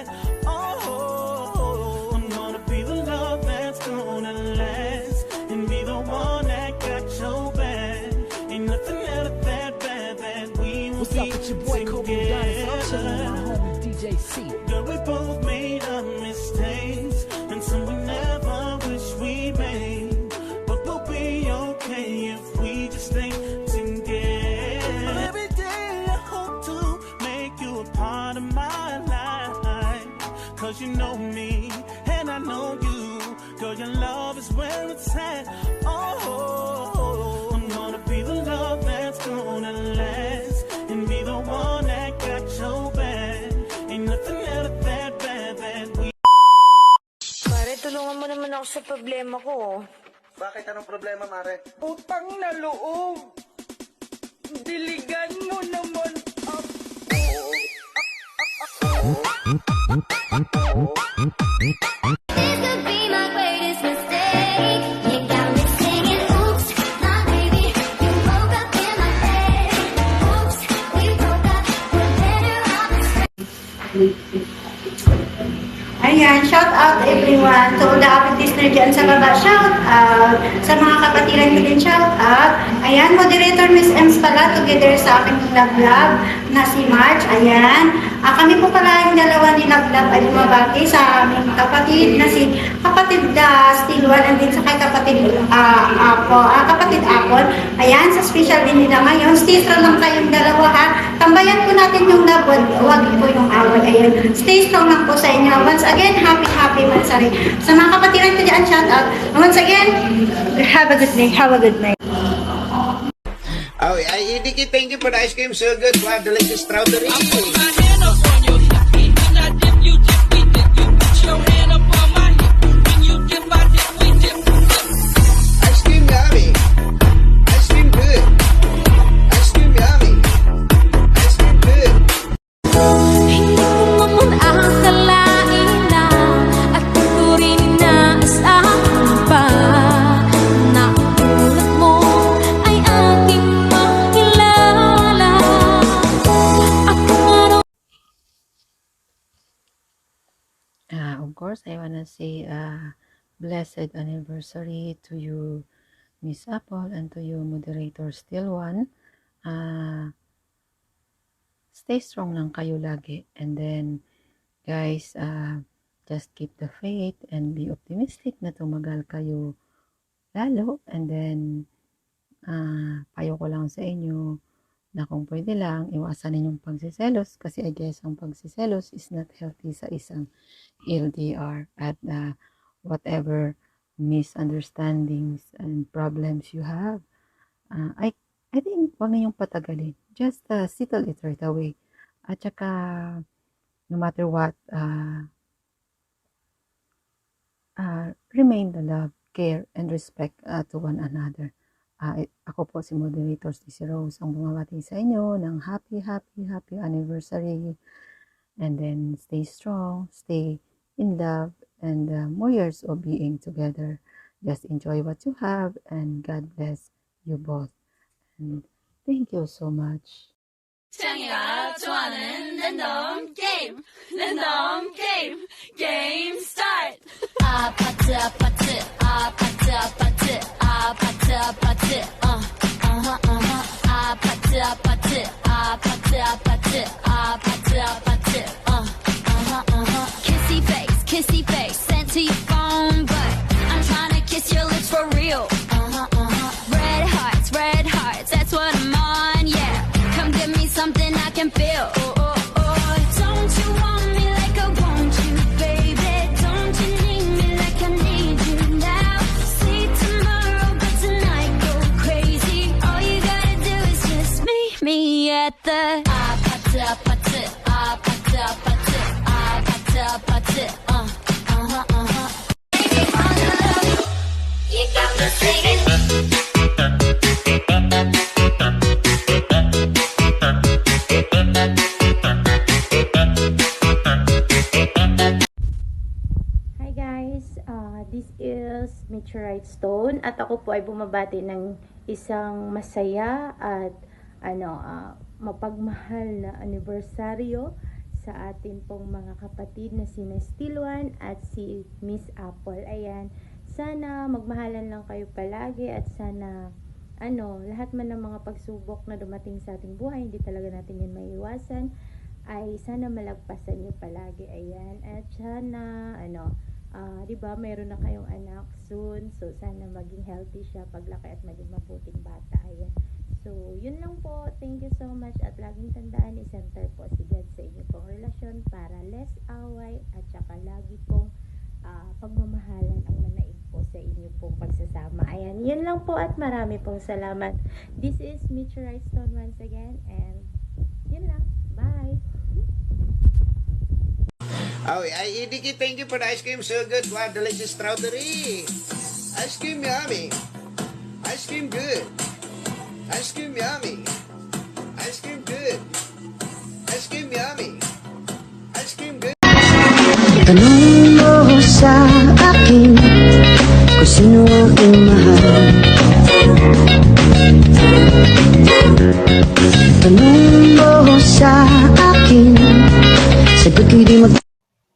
sad. Oh, I'm gonna be the love that's gonna last, and be the one that got your back. Ain't nothing ever that bad that we will What's up with your boy Kobe Adonis? I'm chilling with my homie DJ C. Girl, we both made our mistakes, and some we never wish we made. But we'll be okay if we just stay together. Every day I hope to make you a part of my life, 'cause you know me and I know you. Girl, your love is where it's at. Oh, I'm gonna be the love that's gonna last, and be the one that got your back. Ain't nothing ever that bad that we. Pare, tulungan mo naman ako sa problema ko. Bakit? Anong problema, Mare? Utang na loob. Diligan mo naman ako. This could be my greatest mistake. You got me singing, oops, my baby. You woke up in my bed. Oops, we broke up. We're better off as Ayan, shout out everyone. To all the avid listener dyan sa baba, shout out. Sa mga kapatiran ko din, shout out. Ayan, moderator Miss Ems pala, together sa aking love na si March. Ayan. Kami po pala yung dalawa ni Love ay bumabati sa aming kapatid na si kapatid Stilwan and din sa kay kapatid Apon. Ayan, sa special din nila ngayon. Stay strong lang kayong dalawa ha. Tambayan po natin yung love, wag po yung awal. Ayan, stay strong lang po sa inyo. Once again, happy Mansari. Sa mga kapatiran ko dyan, shout out. Once again, have a good day. Have a good night. Oh, Idiki, thank you for the ice cream. So good. Wow, delicious strawberry. Ice cream yummy. Ice cream good. Ice cream yummy. Ice cream good. hindi mo naman akalain na at ito rin inaasahan pa na ulat mo ay aking makilala. Ako nga Of course, I wanna say blessed anniversary to you, Miss Apple, and to you, moderator Still One. Stay strong lang kayo lagi. And then, guys, just keep the faith and be optimistic na tumagal kayo lalo. And then, payo ko lang sa inyo na kung pwede lang, iwasan ninyong pagsiselos kasi I guess ang pagsiselos is not healthy sa isang LDR at whatever misunderstandings and problems you have. I think wag ninyong patagalin. Just settle it right away. At saka, no matter what, remain the love, care, and respect to one another. Ako po si moderator si Rose ang bumabati sa inyo ng happy anniversary, and then stay strong, stay in love, and more years of being together. Just enjoy what you have, and God bless you both. And thank you so much. 창이가 좋아하는 랜덤 게임 게임 스타트. 아파트 kissy face sent to your phone, but I'm trying to kiss your lips for real. Red hearts, that's what I'm on, yeah. Come give me something I can feel. Don't you want me like I want you, baby? Don't you need me like I need you now? See tomorrow, but tonight go crazy. All you gotta do is just meet me at the 아파트. You got me singing. Hi guys, this is Meteorite Stone at ako po ay bumabati ng isang masaya at mapagmahal na anibersaryo sa atin pong mga kapatid na si Stiluan at si Miss Apple. Ayan, sana magmahalan lang kayo palagi at sana lahat man ng mga pagsubok na dumating sa ating buhay, hindi talaga natin yan maiiwasan, ay sana malagpasan niyo palagi. Ayan, at sana diba mayroon na kayong anak soon, so sana maging healthy siya paglaki at maging mabuting bata. Ayan, so yun lang po, thank you so much, at laging tandaan, i-center po si God sa inyo pong relasyon para less away at saka lagi pong pagmamahalan ang manaig po sa inyo pong pagsasama. Ayan, yun lang po at marami pong salamat. This is Meteorite Stone once again, and yun lang, bye! Oh, Nikki, thank you for the ice cream. So good. Wow, delicious strawberry. Ice cream yummy. Ice cream good. Ice cream yummy. Ice cream good. Ice cream yummy. Ice cream good. Tanong mo sa akin kung sino aking mahal. Tanong mo sa akin, sagot ko'y di mag...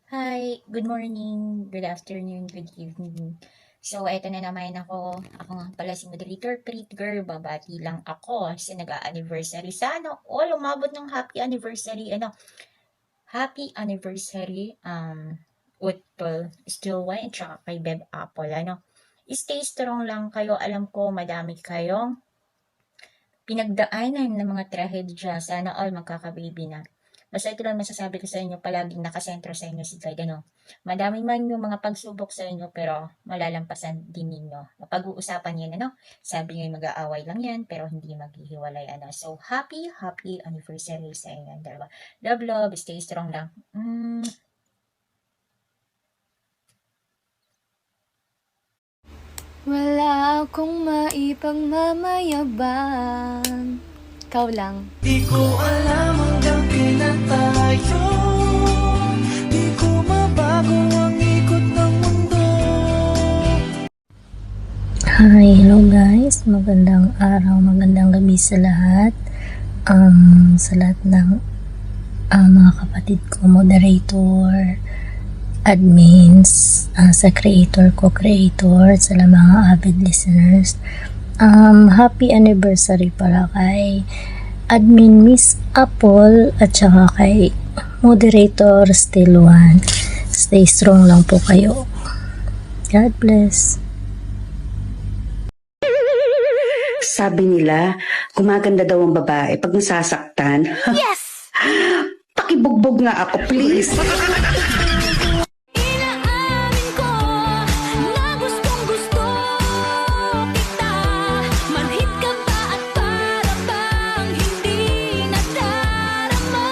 Hi, good morning, good afternoon, good evening. So, eto na naman ako. Ako nga pala si Moderator Pretty Girl. Babati lang ako sa nag-a-anniversary. Sana all umabot ng happy anniversary. Happy anniversary, Utpal, Stiluan, at saka kay Beb Apple. Stay strong lang kayo. Alam ko, madami kayong pinagdaanan ng mga trahedya. Sana all magkakababy na. Basta ito lang masasabi ko sa inyo, palaging nakasentro sa inyo si God. Madami man yung mga pagsubok sa inyo, pero malalampasan din ninyo. Mapag-uusapan yan, Sabi nyo mag-aaway lang yan, pero hindi maghihiwalay, So, happy anniversary sa inyo, dalawa. Love, love, stay strong lang. Wala akong maipagmamayabang. Ikaw lang. Di ko alam hanggang kailan tayo. Di ko mabago ang ikot ng mundo. Hi, hello guys. Magandang araw, magandang gabi sa lahat. Sa lahat ng mga kapatid ko, moderator, admins, sa creator ko, sa mga avid listeners. Happy anniversary pala kay admin Miss Apple at saka kay moderator Stiluan. Stay strong lang po kayo. God bless. Sabi nila, gumaganda daw ang babae pag nasasaktan. Yes! Pakibugbog nga ako, please. Inaamin ko na gustong gusto kita. Manhid ka pa at para bang hindi nadarama.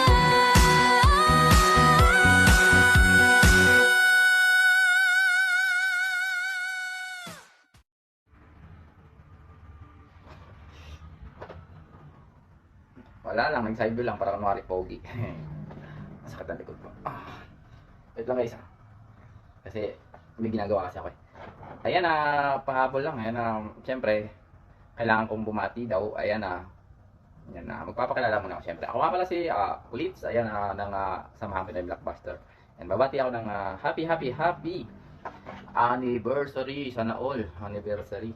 Wala lang, nag-side view lang para kunwari pogi. Masakit ang likod ko. Wait lang guys. Kasi may ginagawa kasi ako eh. Ayan panghabol lang. Ayan siyempre, kailangan kong bumati daw. Ayan Ayan magpapakilala muna ako siyempre. Ako nga pala si Kulits. Ayan ng samahan ko na yung Blockbuster. And babati ako ng happy anniversary. Sana all anniversary.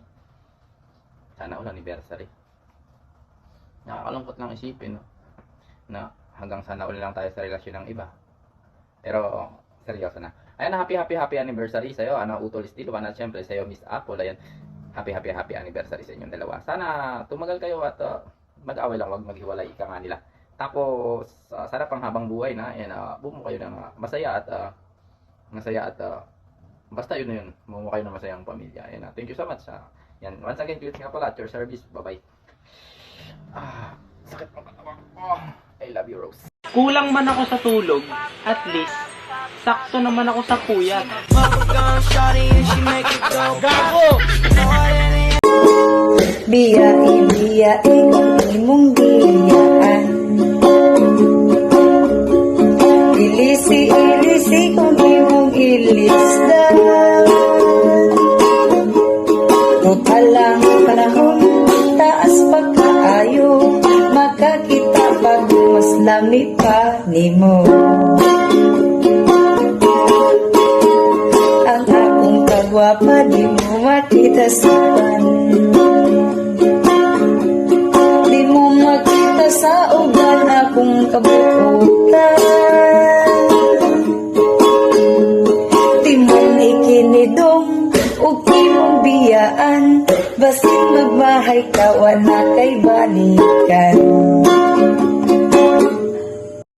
Nakakalungkot lang isipin na hanggang sana all lang tayo sa relasyon ng iba. Pero seryoso na. Ayan, happy anniversary sa iyo. Utol Stiluan at syempre sa iyo Miss Apple. Ayan, happy anniversary sa inyong dalawa. Sana tumagal kayo at mag-away lang, wag maghiwalay, ika nga nila. Tapos sarap ang habang buhay na. Ayan, bumuo kayo ng masaya at basta yun. Bumuo kayo ng masayang pamilya. Ayan, thank you so much. Yan, once again, Kulits nga pala at your service. Bye-bye. Sakit ng katawan ko. I love you, Rose. Kulang man ako sa tulog, at least, sakto naman ako sa puyat. Biyae kung imong biyaan. Ilisi kung imong ilisdan. Mutalang panahon, taas pagkaayo, makakita pag mas lami pa nimo. gwapa, di mo makita sa pan. Di mo makita sa ugan akong kabuutan. Di mo ikinidong o kimong biyaan, basin magmahay ka, wala kay balikan.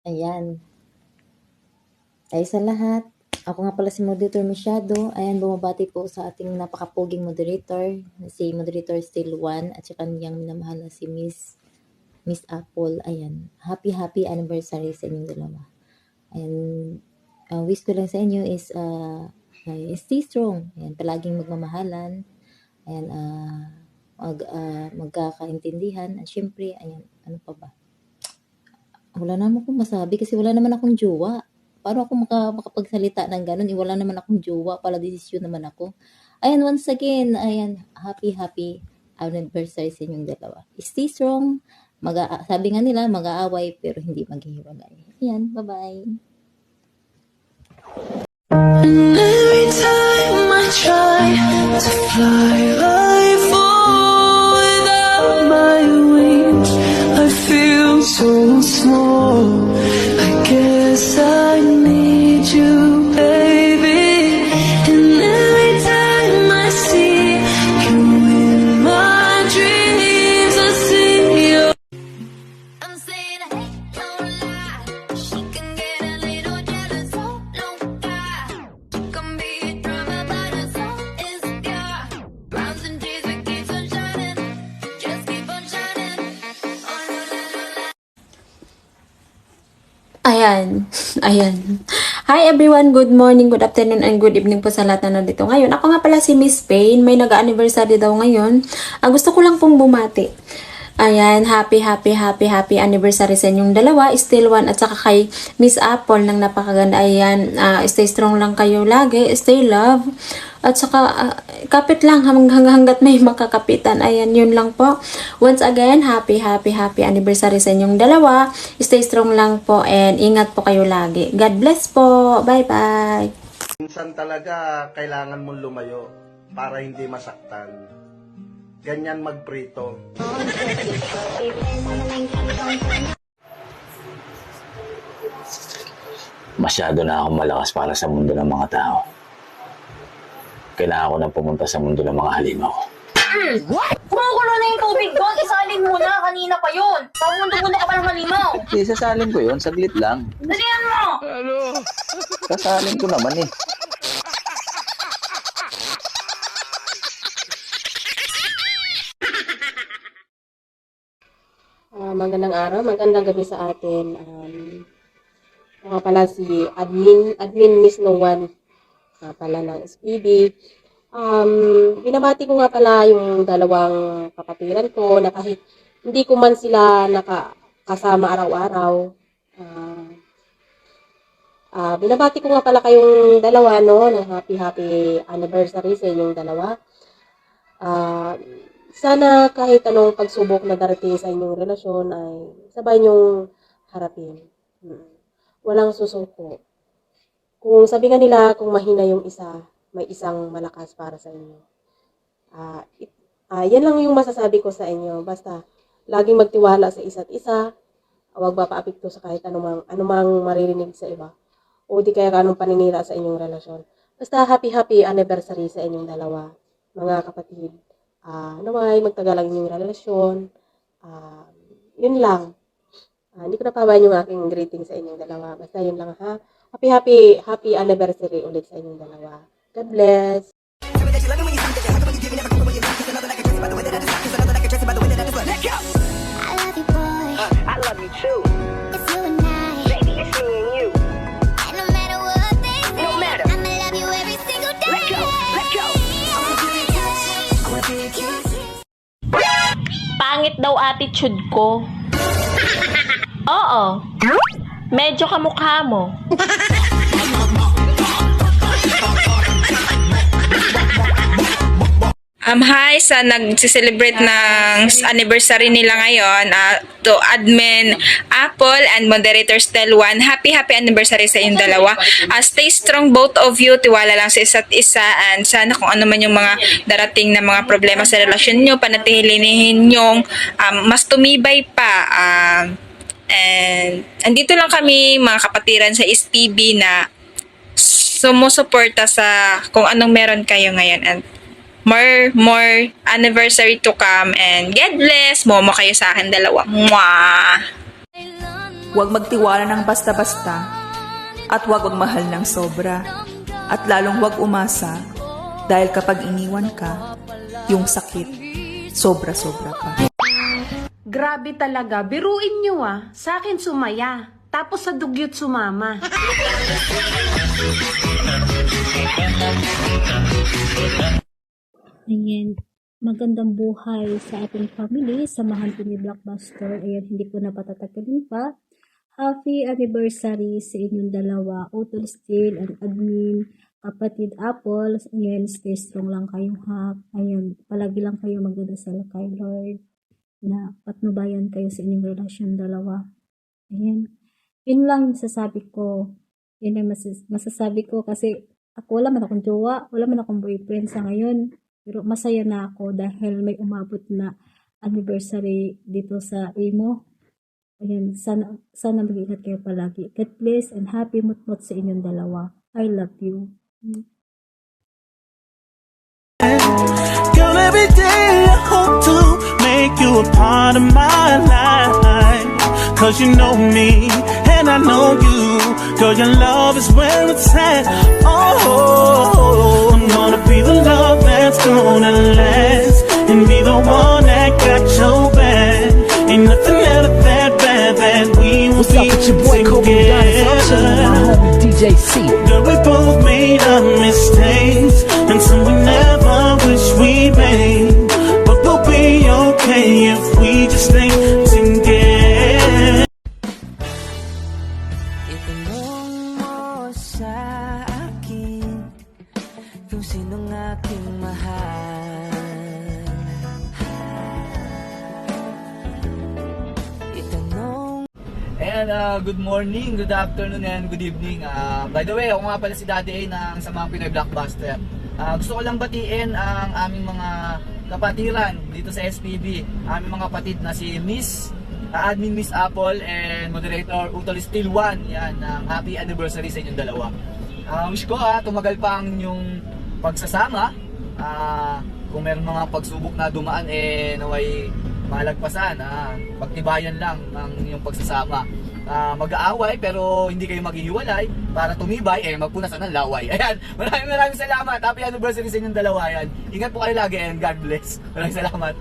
Ayan. Ay sa lahat, ako nga pala si Moderator Masyado. Ayan, bumabati po sa ating napakapuging moderator, si Moderator Still One, at saka niyang minamahal na si Miss Apple. Ayan, happy anniversary sa inyong dalawa. Ayan, wish ko lang sa inyo is stay strong. Ayan, palaging magmamahalan. Ayan, magkakaintindihan. At syempre, ayan, ano pa ba? Wala naman akong masabi kasi wala naman akong jowa. Paano ako makapagsalita ng ganun? Wala naman akong jowa, pala desisyon naman ako. Ayan, once again, ayan, happy anniversary sa inyong dalawa. Stay strong. Sabi nga nila, mag-aaway pero hindi maghihiwalay. Ayan, bye-bye. Every time I try to fly, I fall without my wings. I feel so small. I guess I need you, baby. And every time I see you in my dreams, I see you. I'm saying, hey, don't lie. She can get a little jealous, so don't die. Can be a drama, but her soul is pure. Rounds and days, we keep on shining. Just keep on shining. Oh, la, la, la, la. Ayan. Hi everyone, good morning, good afternoon, and good evening po sa lahat na nandito ngayon. Ako nga pala si Miss Pain, may nag-anniversary daw ngayon. Gusto ko lang pong bumati. Ayan, happy anniversary sa inyong dalawa, Still One at saka kay Miss Apple ng napakaganda. Ayan, stay strong lang kayo lagi, stay love. At saka, kapit lang hanggat may makakapitan. Ayan, yun lang po. Once again, happy anniversary sa inyong dalawa. Stay strong lang po and ingat po kayo lagi. God bless po. Bye-bye. Minsan talaga kailangan mong lumayo para hindi masaktan. Ganyan magprito. Masyado na akong malakas para sa mundo ng mga tao. Kailangan ko na pumunta sa mundo ng mga halimaw. What? Kumukulo na yung tubig doon. Isalin mo na. Kanina pa yun. Pamunta-punta ka pa ng halimaw. Hindi, sasalin ko yun. Saglit lang. Dalihan mo! Sasalin ko naman eh. Magandang araw, magandang gabi sa atin. Mga pala si admin Miss No One pala ng SPD. Binabati ko nga pala yung dalawang kapatiran ko na kahit hindi ko man sila nakakasama araw-araw. Binabati ko nga pala kayong dalawa, no, ng happy anniversary sa inyong dalawa. Sana kahit anong pagsubok na darating sa inyong relasyon ay sabay niyong harapin. Walang susuko. Kung sabi nga nila, kung mahina yung isa, may isang malakas para sa inyo. Yan lang yung masasabi ko sa inyo. Basta, laging magtiwala sa isa't isa. Huwag mapaapekto sa kahit anumang maririnig sa iba. O di kaya anong paninira sa inyong relasyon. Basta, happy anniversary sa inyong dalawa, mga kapatid. Naway, magtagalang inyong relasyon. Yun lang. Hindi ko napabayan yung aking greeting sa inyong dalawa. Basta yun lang ha. Happy anniversary ulit sa inyong dalawa. God bless. I love you too. It's you and I. Baby, it's me and you. And no matter what they say, no matter. I'ma love you every single day. Let go. Pangit daw attitude ko. Oo. Medyo kamukha mo. Hi sa nag-celebrate ng anniversary nila ngayon, to Admin Apple and Moderator Stel1. Happy anniversary sa inyong dalawa. Stay strong both of you, tiwala lang sa isa't isa, and sana kung ano man yung mga darating na mga problema sa relasyon nyo, panatilihin nyong mas tumibay pa. And andito lang kami mga kapatiran sa SPB na sumusuporta sa kung anong meron kayo ngayon, and more anniversary to come, and God bless. Momo kayo sa akin dalawa. Mwah! Huwag magtiwala ng basta-basta at huwag magmahal ng sobra, at lalong huwag umasa dahil kapag iniwan ka, yung sakit sobra-sobra pa. Grabe talaga, biruin nyo sa akin sumaya, tapos sa dugyot sumama. Ayan, magandang buhay sa ating family. Samahan po ni Blockbuster. Ayan, hindi ko na patatagalin pa. Happy anniversary sa inyong dalawa. Utol Steel and Admin, kapatid Apple. Ayan, stay strong lang kayo ha. Ayan, palagi lang kayo magdadasal kay Lord na patnubayan kayo sa inyong relasyon dalawa. Ayan, yun lang yung masasabi ko. Yun ang masasabi ko kasi ako wala man akong jowa, wala man akong boyfriend sa ngayon. Pero masaya na ako dahil may umabot na anniversary dito sa Imo. Ayan, sana mag-ingat kayo palagi. God bless and happy mutmut sa inyong dalawa. I love you. Girl, every day I hope to make you a part of my life. Cause you know me and I know you. Girl, your love is where it's at. Oh, I'm gonna be the love that's gonna last, and be the one that got your back. Ain't nothing ever that bad that we will be together. DJ C. Girl, we both made our mistakes, and some we never wish we made. But we'll be okay if we just stay together. Itanong mo sa akin kung sinong aking mahal. Itanong. And good morning, good afternoon, and good evening. By the way, ako nga pala si Daddy A ng Samang Pinoy Blockbuster. Gusto ko lang batiin ang aming mga kapatiran dito sa SPB. Aming mga kapatid na si Admin Miss Apple and Moderator Utol Steel1. Yan, happy anniversary sa inyong dalawa. Wish ko tumagal pa ang inyong pagsasama. Kung meron mga pagsubok na dumaan, naway malagpasan. Pagtibayan lang ang inyong pagsasama. Mag-aaway pero hindi kayo maghihiwalay para tumibay, magpunasan ng laway. Ayan, maraming salamat. Happy anniversary sa inyong dalawa. Ayan. Ingat po kayo lagi and God bless. Maraming salamat.